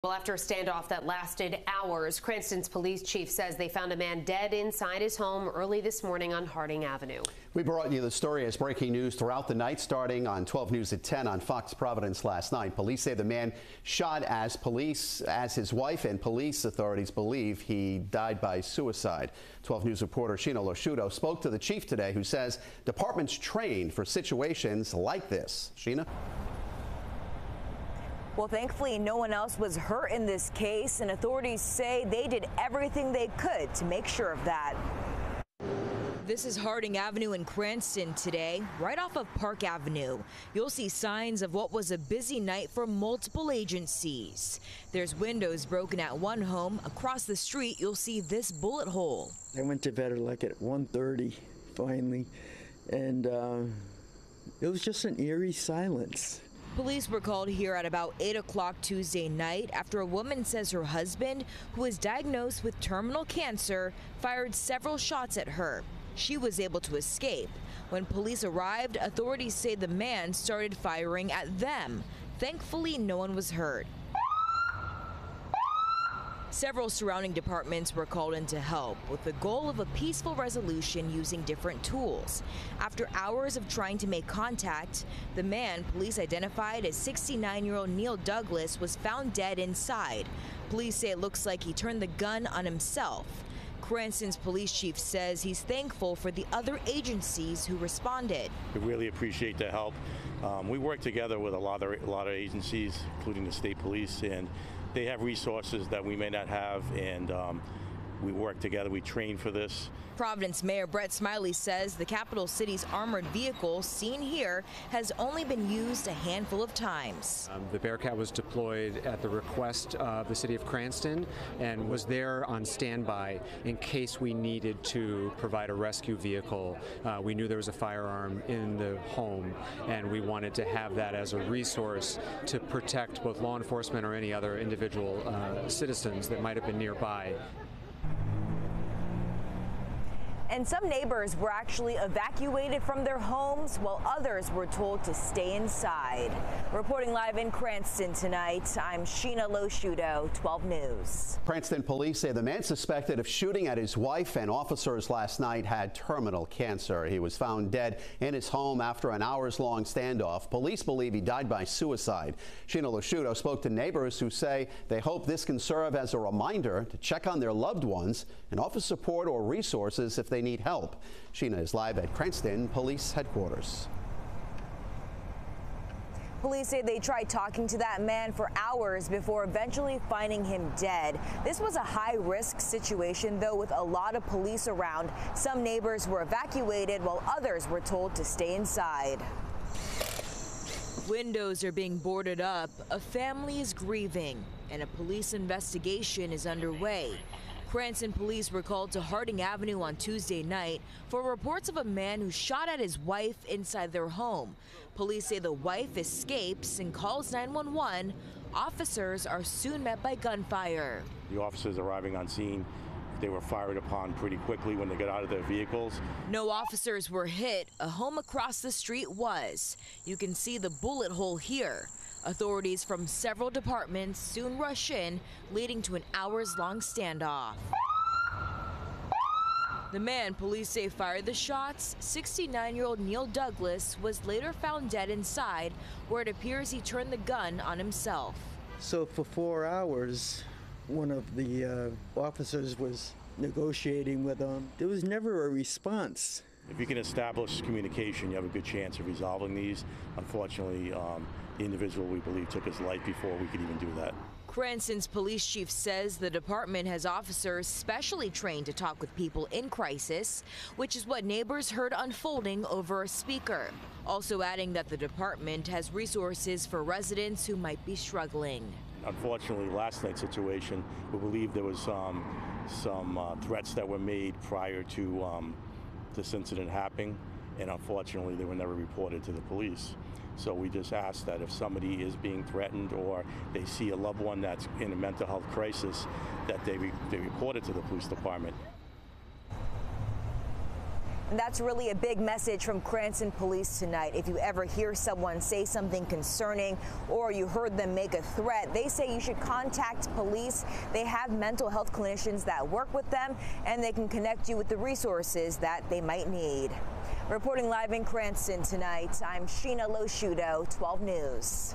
Well, after a standoff that lasted hours, Cranston's police chief says they found a man dead inside his home early this morning on Harding Avenue. We brought you the story as breaking news throughout the night, starting on 12 News at 10 on Fox Providence last night. Police say the man shot as his wife and police authorities believe he died by suicide. 12 News reporter Sheena Losciuto spoke to the chief today, who says departments trained for situations like this. Sheena? Well, thankfully, no one else was hurt in this case, and authorities say they did everything they could to make sure of that. This is Harding Avenue in Cranston today, right off of Park Avenue. You'll see signs of what was a busy night for multiple agencies. There's windows broken at one home. Across the street, you'll see this bullet hole. I went to bed like at 1:30 finally, and it was just an eerie silence. Police were called here at about 8 o'clock Tuesday night after a woman says her husband, who was diagnosed with terminal cancer, fired several shots at her. She was able to escape. When police arrived, authorities say the man started firing at them. Thankfully, no one was hurt. Several surrounding departments were called in to help with the goal of a peaceful resolution using different tools. After hours of trying to make contact, the man police identified as 69-year-old Neil Douglas was found dead inside. Police say it looks like he turned the gun on himself. Cranston's police chief says he's thankful for the other agencies who responded. We really appreciate the help. We work together with a lot of agencies, including the state police, and they have resources that we may not have, and we work together. We train for this. Providence Mayor Brett Smiley says the capital city's armored vehicle seen here has only been used a handful of times. The Bearcat was deployed at the request of the city of Cranston and was there on standby in case we needed to provide a rescue vehicle. We knew there was a firearm in the home, and we wanted to have that as a resource to protect both law enforcement or any other individual citizens that might have been nearby. And some neighbors were actually evacuated from their homes, while others were told to stay inside. Reporting live in Cranston tonight, I'm Sheena Losciuto, 12 News. Cranston police say the man suspected of shooting at his wife and officers last night had terminal cancer. He was found dead in his home after an hours-long standoff. Police believe he died by suicide. Sheena Losciuto spoke to neighbors who say they hope this can serve as a reminder to check on their loved ones and offer support or resources if they need help. Sheena is live at Cranston Police Headquarters. Police say they tried talking to that man for hours before eventually finding him dead. This was a high-risk situation, though, with a lot of police around. Some neighbors were evacuated while others were told to stay inside. Windows are being boarded up, a family is grieving, and a police investigation is underway. Cranston police were called to Harding Avenue on Tuesday night for reports of a man who shot at his wife inside their home. Police say the wife escapes and calls 911. Officers are soon met by gunfire. The officers arriving on scene, they were fired upon pretty quickly when they got out of their vehicles. No officers were hit. A home across the street was. You can see the bullet hole here. Authorities from several departments soon rush in, leading to an hours-long standoff. The man police say fired the shots, 69-year-old Neil Douglas, was later found dead inside, where it appears he turned the gun on himself. So for 4 hours, one of the officers was negotiating with him. There was never a response. If you can establish communication, you have a good chance of resolving these. Unfortunately, the individual, we believe, took his life before we could even do that. Cranston's police chief says the department has officers specially trained to talk with people in crisis, which is what neighbors heard unfolding over a speaker. Also adding that the department has resources for residents who might be struggling. Unfortunately, last night's situation, we believe there was some threats that were made prior to this incident happening, and unfortunately they were never reported to the police. So we just ask that if somebody is being threatened or they see a loved one that's in a mental health crisis, that they report it to the police department. And that's really a big message from Cranston Police tonight. If you ever hear someone say something concerning or you heard them make a threat, they say you should contact police. They have mental health clinicians that work with them, and they can connect you with the resources that they might need. Reporting live in Cranston tonight, I'm Sheena Loshudo, 12 News.